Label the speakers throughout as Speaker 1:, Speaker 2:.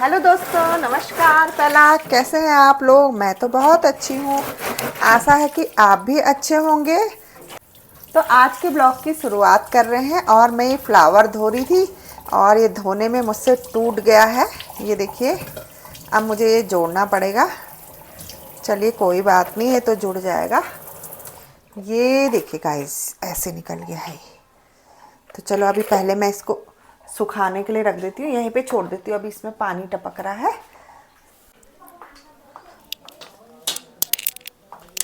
Speaker 1: Hello दोस्तों, नमस्कार। पहला कैसे हैं आप लोग? मैं तो बहुत अच्छी हूँ। आशा है कि आप भी अच्छे होंगे। तो आज के ब्लॉग की शुरुआत कर रहे हैं और मैं ये फ्लावर धो रही थी और ये धोने में मुझसे टूट गया है। ये देखिए, अब मुझे ये जोड़ना पड़ेगा। चलिए कोई बात नहीं, ये तो जुड़ जाएगा। ये देखिए गाइस, ऐसे निकल गया है। तो चलो अभी पहले मैं इसको सुखाने के लिए रख देती हूँ, यहीं पे छोड़ देती हूँ। अभी इसमें पानी टपक रहा है।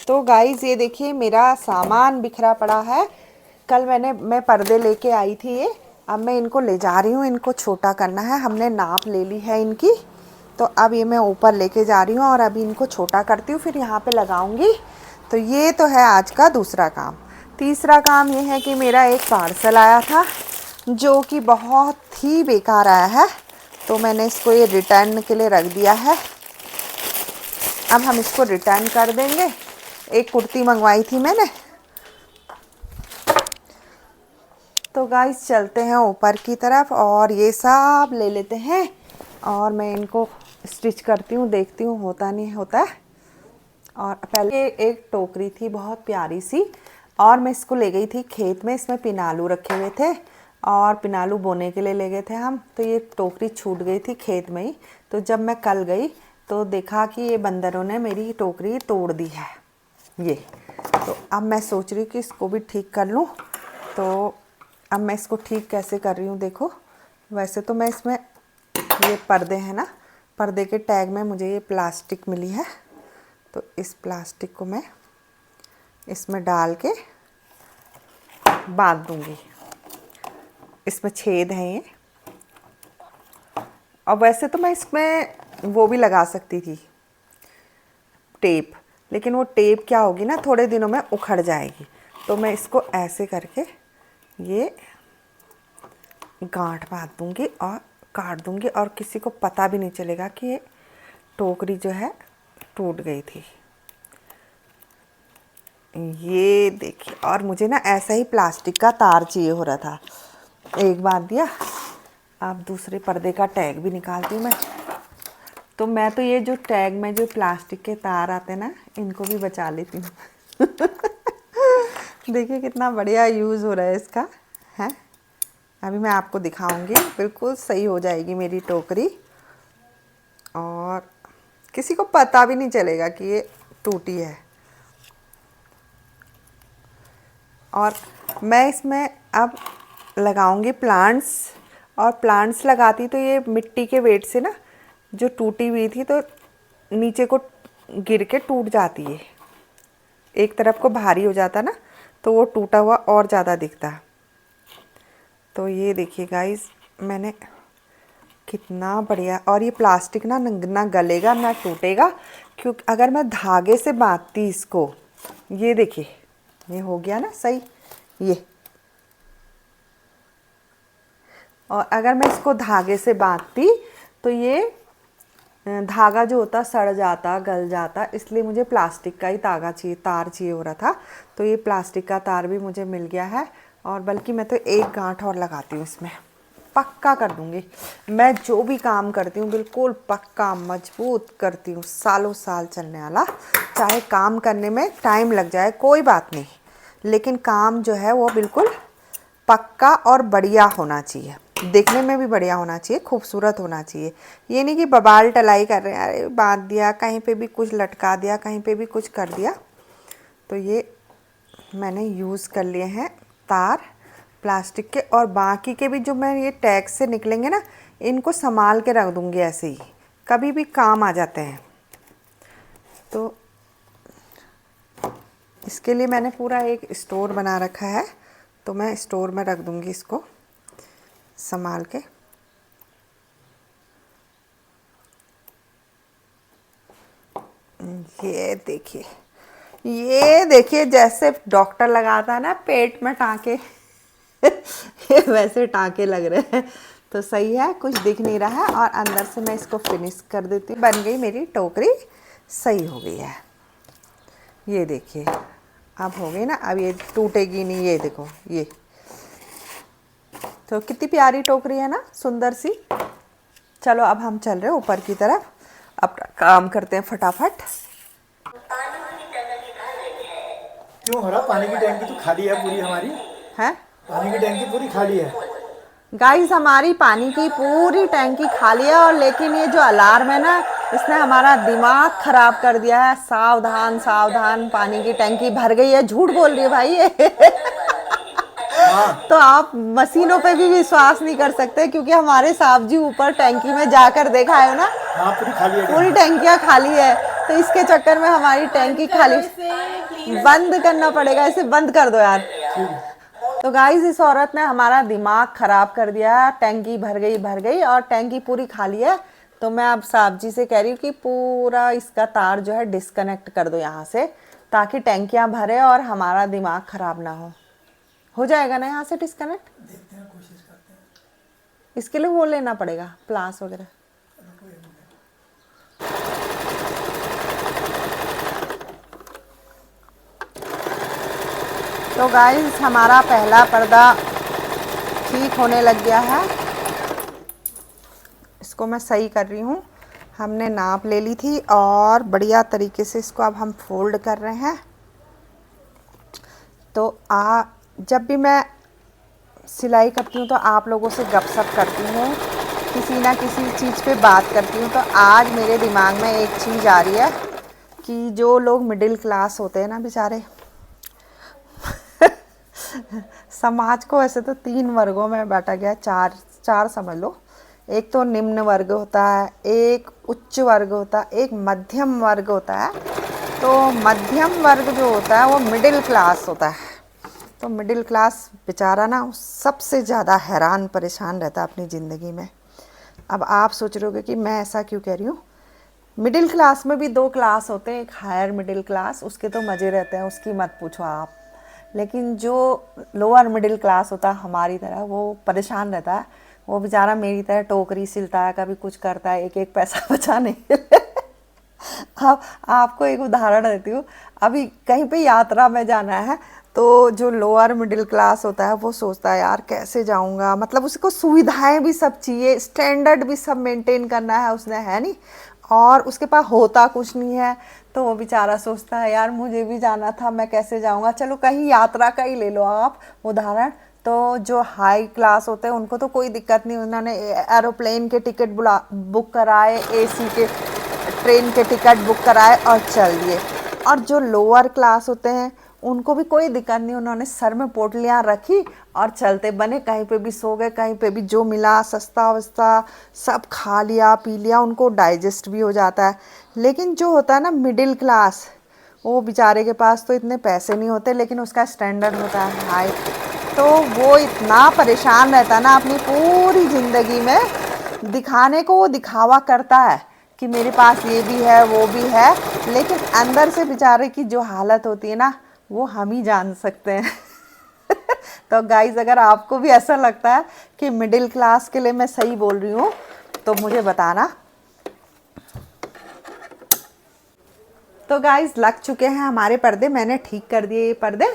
Speaker 1: तो गाइस ये देखिए, मेरा सामान बिखरा पड़ा है। कल मैं पर्दे लेके आई थी ये। अब मैं इनको ले जा रही हूँ, इनको छोटा करना है। हमने नाप ले ली है इनकी। तो अब ये मैं ऊपर लेके जा रही हूँ और अभी इनको छोटा करती हूँ, फिर यहाँ पे लगाऊंगी। तो ये तो है आज का दूसरा काम। तीसरा काम ये है कि मेरा एक पार्सल आया था जो कि बहुत ही बेकार आया है। तो मैंने इसको ये रिटर्न के लिए रख दिया है। अब हम इसको रिटर्न कर देंगे। एक कुर्ती मंगवाई थी मैंने। तो गाइस चलते हैं ऊपर की तरफ और ये सब ले लेते हैं और मैं इनको स्टिच करती हूँ, देखती हूँ होता नहीं होता है। और पहले एक टोकरी थी बहुत प्यारी सी, और मैं इसको ले गई थी खेत में। इसमें पिनालू रखे हुए थे और पिनालू बोने के लिए ले गए थे हम। तो ये टोकरी छूट गई थी खेत में ही। तो जब मैं कल गई तो देखा कि ये बंदरों ने मेरी टोकरी तोड़ दी है ये। तो अब मैं सोच रही हूँ कि इसको भी ठीक कर लूँ। तो अब मैं इसको ठीक कैसे कर रही हूँ देखो। वैसे तो मैं इसमें ये पर्दे हैं ना, पर्दे के टैग में मुझे ये प्लास्टिक मिली है। तो इस प्लास्टिक को मैं इसमें डाल के बांध दूँगी। इसमें छेद हैं ये। और वैसे तो मैं इसमें वो भी लगा सकती थी, टेप। लेकिन वो टेप क्या होगी ना, थोड़े दिनों में उखड़ जाएगी। तो मैं इसको ऐसे करके ये गांठ बांध दूँगी और काट दूँगी, और किसी को पता भी नहीं चलेगा कि ये टोकरी जो है टूट गई थी। ये देखिए, और मुझे ना ऐसा ही प्लास्टिक का तार चाहिए हो रहा था। एक बांध दिया। अब दूसरे पर्दे का टैग भी निकालती हूँ मैं। तो मैं तो ये जो टैग में जो प्लास्टिक के तार आते हैं ना, इनको भी बचा लेती हूँ। देखिए कितना बढ़िया यूज़ हो रहा है इसका है। अभी मैं आपको दिखाऊंगी, बिल्कुल सही हो जाएगी मेरी टोकरी और किसी को पता भी नहीं चलेगा कि ये टूटी है। और मैं इसमें अब लगाऊंगी प्लांट्स। और प्लांट्स लगाती तो ये मिट्टी के वेट से ना जो टूटी हुई थी, तो नीचे को गिर के टूट जाती है। एक तरफ को भारी हो जाता ना, तो वो टूटा हुआ और ज़्यादा दिखता। तो ये देखिए गाइस, मैंने कितना बढ़िया। और ये प्लास्टिक ना गलेगा ना टूटेगा, क्योंकि अगर मैं धागे से बांधती इसको, ये देखिए ये हो गया ना सही ये। और अगर मैं इसको धागे से बांधती तो ये धागा जो होता सड़ जाता, गल जाता। इसलिए मुझे प्लास्टिक का ही तार चाहिए हो रहा था। तो ये प्लास्टिक का तार भी मुझे मिल गया है। और बल्कि मैं तो एक गांठ और लगाती हूँ इसमें, पक्का कर दूँगी। मैं जो भी काम करती हूँ बिल्कुल पक्का मजबूत करती हूँ, सालों साल चलने वाला। चाहे काम करने में टाइम लग जाए कोई बात नहीं, लेकिन काम जो है वो बिल्कुल पक्का और बढ़िया होना चाहिए। देखने में भी बढ़िया होना चाहिए, खूबसूरत होना चाहिए। ये नहीं कि बबाल टलाई कर रहे हैं, अरे बांध दिया, कहीं पे भी कुछ लटका दिया, कहीं पे भी कुछ कर दिया। तो ये मैंने यूज़ कर लिए हैं तार प्लास्टिक के। और बाकी के भी जो मैं ये टैग से निकलेंगे ना, इनको संभाल के रख दूँगी ऐसे ही, कभी भी काम आ जाते हैं। तो इसके लिए मैंने पूरा एक स्टोर बना रखा है। तो मैं स्टोर में रख दूँगी इसको संभाल के। ये देखिए जैसे डॉक्टर लगाता है ना पेट में टाँके, ये वैसे टाँके लग रहे हैं। तो सही है, कुछ दिख नहीं रहा है। और अंदर से मैं इसको फिनिश कर देती हूँ। बन गई मेरी टोकरी, सही हो गई है। ये देखिए अब हो गई ना, अब ये टूटेगी नहीं। ये देखो ये तो कितनी प्यारी टोकरी है ना, सुंदर सी। चलो अब हम चल रहे हैं ऊपर की तरफ, अपना काम करते हैं फटाफट।
Speaker 2: क्यों हो रहा? पानी की टैंकी तो खाली है पूरी हमारी।
Speaker 1: है
Speaker 2: पानी की टैंकी पूरी खाली है।
Speaker 1: गाइस, हमारी पानी की पूरी टैंकी खाली है, और लेकिन ये जो अलार्म है ना, इसने हमारा दिमाग खराब कर दिया है। सावधान सावधान, पानी की टैंकी भर गई है। झूठ बोल रही है भाई ये।
Speaker 2: हाँ
Speaker 1: तो आप मशीनों पे भी विश्वास नहीं कर सकते, क्योंकि हमारे साहब जी ऊपर टैंकी में जाकर देखा है ना,
Speaker 2: हाँ पूरी खाली है
Speaker 1: पूरी
Speaker 2: टैंकी।
Speaker 1: टैंकियां खाली है। तो इसके चक्कर में हमारी टैंकी खाली, बंद करना पड़ेगा इसे, बंद कर दो यार।
Speaker 2: ठीक है।
Speaker 1: तो गाइस, इस औरत ने हमारा दिमाग खराब कर दिया। टैंकी भर गई और टैंकी पूरी खाली है। तो मैं अब साहब जी से कह रही हूँ कि पूरा इसका तार जो है डिस्कनेक्ट कर दो यहाँ से, ताकि टैंकियाँ भरे और हमारा दिमाग खराब ना हो जाएगा ना यहाँ से डिस्कनेक्ट?
Speaker 2: देखते हैं, कोशिश करते हैं।
Speaker 1: इसके लिए वो लेना पड़ेगा प्लास वगैरह। तो गाइस, हमारा पहला पर्दा ठीक होने लग गया है। इसको मैं सही कर रही हूँ। हमने नाप ले ली थी और बढ़िया तरीके से इसको अब हम फोल्ड कर रहे हैं। तो जब भी मैं सिलाई करती हूँ तो आप लोगों से गपशप करती हूँ, किसी ना किसी चीज़ पे बात करती हूँ। तो आज मेरे दिमाग में एक चीज़ आ रही है कि जो लोग मिडिल क्लास होते हैं ना बेचारे, समाज को ऐसे तो 3 वर्गों में बांटा गया, चार समझ लो। एक तो निम्न वर्ग होता है, एक उच्च वर्ग होता है, एक मध्यम वर्ग होता है। तो मध्यम वर्ग जो होता है वो मिडिल क्लास होता है। तो मिडिल क्लास बेचारा ना सबसे ज़्यादा हैरान परेशान रहता है अपनी ज़िंदगी में। अब आप सोच रहे होगे कि मैं ऐसा क्यों कह रही हूँ। मिडिल क्लास में भी 2 क्लास होते हैं, एक हायर मिडिल क्लास, उसके तो मज़े रहते हैं, उसकी मत पूछो आप। लेकिन जो लोअर मिडिल क्लास होता है हमारी तरह, वो परेशान रहता है। वो बेचारा मेरी तरह टोकरी सिलता है, कभी कुछ करता है, एक एक पैसा बचाने के लिए। अब आपको एक उदाहरण देती हूँ। अभी कहीं पे यात्रा में जाना है, तो जो लोअर मिडिल क्लास होता है वो सोचता है यार कैसे जाऊँगा, मतलब उसको सुविधाएं भी सब चाहिए, स्टैंडर्ड भी सब मेंटेन करना है उसने, है नहीं, और उसके पास होता कुछ नहीं है। तो वो बेचारा सोचता है यार मुझे भी जाना था, मैं कैसे जाऊँगा। चलो कहीं यात्रा का ही ले लो आप उदाहरण। तो जो हाई क्लास होते हैं उनको तो कोई दिक्कत नहीं, उन्होंने एरोप्लेन के टिकट बुक कराए, एसी के ट्रेन के टिकट बुक कराए और चल दिए। और जो लोअर क्लास होते हैं उनको भी कोई दिक्कत नहीं, उन्होंने सर में पोटलियाँ रखी और चलते बने, कहीं पे भी सो गए, कहीं पे भी जो मिला सस्ता वस्ता सब खा लिया पी लिया, उनको डाइजेस्ट भी हो जाता है। लेकिन जो होता है ना मिडिल क्लास, वो बेचारे के पास तो इतने पैसे नहीं होते, लेकिन उसका स्टैंडर्ड होता है हाई। तो वो इतना परेशान रहता है ना अपनी पूरी ज़िंदगी में, दिखाने को वो दिखावा करता है कि मेरे पास ये भी है वो भी है, लेकिन अंदर से बेचारे की जो हालत होती है ना वो हम ही जान सकते हैं। तो गाइस, अगर आपको भी ऐसा लगता है कि मिडिल क्लास के लिए मैं सही बोल रही हूँ तो मुझे बताना। तो गाइस, लग चुके हैं हमारे पर्दे, मैंने ठीक कर दिए ये पर्दे।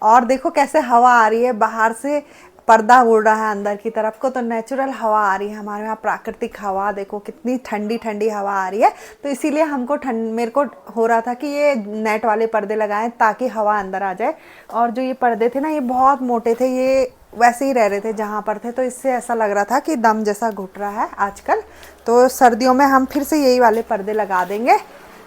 Speaker 1: और देखो कैसे हवा आ रही है बाहर से, पर्दा उड़ रहा है अंदर की तरफ को, तो नेचुरल हवा आ रही है हमारे यहाँ, प्राकृतिक हवा। देखो कितनी ठंडी ठंडी हवा आ रही है। तो इसीलिए मेरे को हो रहा था कि ये नेट वाले पर्दे लगाएं ताकि हवा अंदर आ जाए। और जो ये पर्दे थे ना ये बहुत मोटे थे, ये वैसे ही रह रहे थे जहाँ पर थे, तो इससे ऐसा लग रहा था कि दम जैसा घुट रहा है आजकल। तो सर्दियों में हम फिर से यही वाले पर्दे लगा देंगे।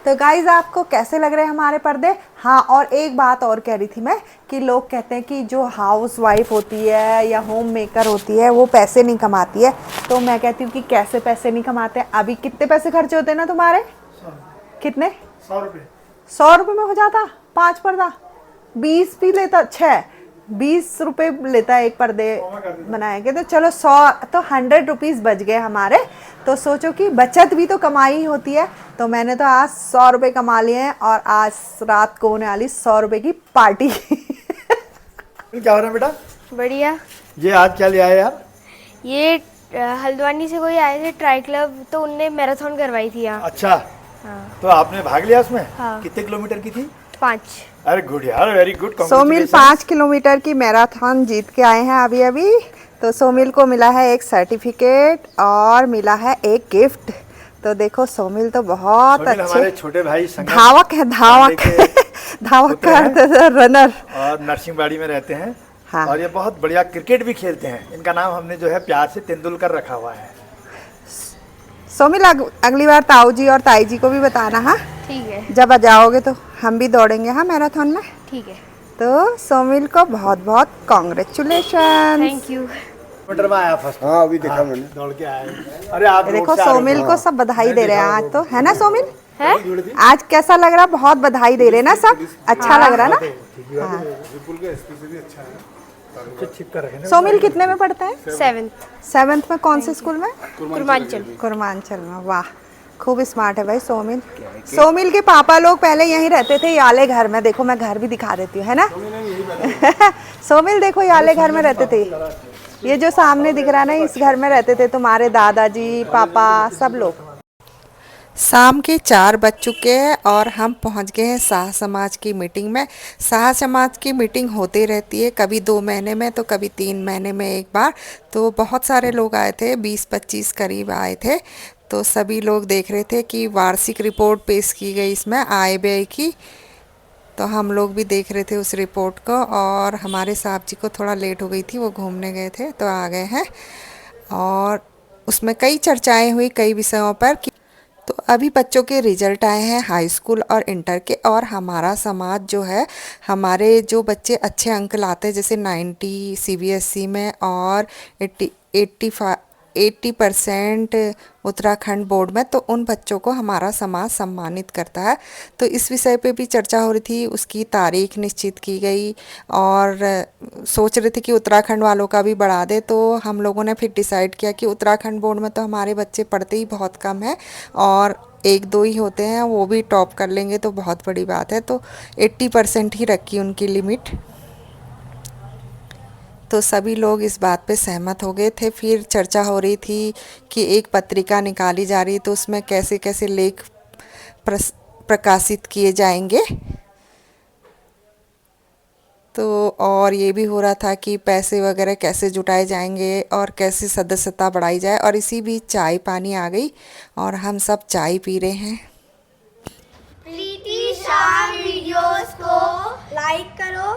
Speaker 1: तो गाइज़, आपको कैसे लग रहे हैं हमारे पर्दे? हाँ, और एक बात और कह रही थी मैं कि लोग कहते हैं कि जो हाउस वाइफ होती है या होम मेकर होती है वो पैसे नहीं कमाती है। तो मैं कहती हूँ कि कैसे पैसे नहीं कमाते हैं। अभी कितने पैसे खर्चे होते हैं ना तुम्हारे?
Speaker 2: 100
Speaker 1: कितने?
Speaker 2: 100 रुपये।
Speaker 1: 100 रुपये में हो जाता 5 पर्दा? 20 भी लेता, 20 रुपये लेता है एक पर्दे बनाएंगे। तो चलो 100, तो 100 रुपीज़ बच गए हमारे। तो सोचो कि बचत भी तो कमाई होती है। तो मैंने तो आज 100 रुपये कमा लिए हैं और आज रात को होने वाली 100 रुपये की पार्टी।
Speaker 2: क्या हो रहा है बेटा?
Speaker 3: बढ़िया।
Speaker 2: ये आज क्या ले आए यार?
Speaker 3: ये हल्द्वानी से कोई आए थे ट्राई क्लब, तो उनने मैराथन करवाई थी यहाँ।
Speaker 2: अच्छा। हाँ। तो आपने भाग लिया उसमें?
Speaker 3: हाँ।
Speaker 2: कितने किलोमीटर की थी?
Speaker 3: 5।
Speaker 2: अरे गुड यार, वेरी गुड।
Speaker 1: सोमिल 5 किलोमीटर की मैराथन जीत के आए हैं अभी अभी। तो सोमिल को मिला है एक सर्टिफिकेट और मिला है एक गिफ्ट। तो देखो सोमिल तो बहुत
Speaker 2: सोमिल
Speaker 1: अच्छे
Speaker 2: हमारे छोटे भाई संगम
Speaker 1: धावक है, धावक
Speaker 2: पांडे के
Speaker 1: धावक
Speaker 2: पुत्र
Speaker 1: का
Speaker 2: हैं।
Speaker 1: अर्थ है रनर।
Speaker 2: और नरसिंहबाड़ी में रहते हैं।
Speaker 1: हाँ।
Speaker 2: और ये बहुत बढ़िया क्रिकेट भी खेलते हैं। इनका नाम हमने जो है प्यार से तेंदुलकर रखा हुआ है।
Speaker 1: सोमिल अगली बार ताऊ जी और ताई जी को भी बताना। हाँ,
Speaker 3: ठीक है,
Speaker 1: जब आ जाओगे तो हम भी दौड़ेंगे हाँ मैराथन में।
Speaker 3: ठीक है।
Speaker 1: तो सोमिल को बहुत बहुत कॉन्ग्रेचुलेशन।
Speaker 3: Thank you.
Speaker 2: मीटर में आया फर्स्ट।
Speaker 4: हाँ अभी देखा मैंने।
Speaker 2: दौड़ के आया। अरे आप रोड
Speaker 1: देखो
Speaker 2: से आ रहे हो।
Speaker 1: सोमिल को सब बधाई दे रहे हैं आज तो, है ना सोमिल?
Speaker 3: है?
Speaker 1: आज कैसा लग रहा? बहुत बधाई दे रहे ना सब, अच्छा लग रहा ना? हाँ।
Speaker 2: चिपका रखे ना।
Speaker 1: सोमिल कितने में पढ़ता है?
Speaker 3: 7th
Speaker 1: 7th में। कौन से स्कूल में?
Speaker 3: पूर्वांचल।
Speaker 1: कुरमांचल में। वाह, खूब स्मार्ट है भाई सोमिल। सोमिल के पापा लोग पहले यहीं रहते थे याले घर में। देखो मैं घर भी दिखा देती हूँ, है ना? सोमिल देखो याले घर में रहते थे। ये जो सामने दिख रहा है ना, इस घर में रहते थे तुम्हारे दादाजी, पापा, सब लोग। शाम के 4 बज चुके हैं और हम पहुंच गए हैं शाह समाज की मीटिंग में। शाह समाज की मीटिंग होती रहती है, कभी 2 महीने में तो कभी 3 महीने में एक बार। तो बहुत सारे लोग आए थे, 20-25 करीब आए थे। तो सभी लोग देख रहे थे कि वार्षिक रिपोर्ट पेश की गई इसमें आय व्यय की। तो हम लोग भी देख रहे थे उस रिपोर्ट को। और हमारे साहब जी को थोड़ा लेट हो गई थी, वो घूमने गए थे तो आ गए हैं। और उसमें कई चर्चाएं हुई कई विषयों पर। तो अभी बच्चों के रिजल्ट आए हैं हाई स्कूल और इंटर के। और हमारा समाज जो है, हमारे जो बच्चे अच्छे अंक लाते हैं जैसे 90 CBSE में और 80% उत्तराखंड बोर्ड में, तो उन बच्चों को हमारा समाज सम्मानित करता है। तो इस विषय पे भी चर्चा हो रही थी, उसकी तारीख निश्चित की गई। और सोच रहे थे कि उत्तराखंड वालों का भी बढ़ा दे। तो हम लोगों ने फिर डिसाइड किया कि उत्तराखंड बोर्ड में तो हमारे बच्चे पढ़ते ही बहुत कम है और 1-2 ही होते हैं, वो भी टॉप कर लेंगे तो बहुत बड़ी बात है। तो 80% ही रखी उनकी लिमिट। तो सभी लोग इस बात पे सहमत हो गए थे। फिर चर्चा हो रही थी कि एक पत्रिका निकाली जा रही, तो उसमें कैसे कैसे लेख प्रकाशित किए जाएंगे। तो और ये भी हो रहा था कि पैसे वगैरह कैसे जुटाए जाएंगे और कैसे सदस्यता बढ़ाई जाए। और इसी बीच चाय पानी आ गई और हम सब चाय पी रहे हैं।
Speaker 5: प्रीति शाह वीडियोस को लाइक करो,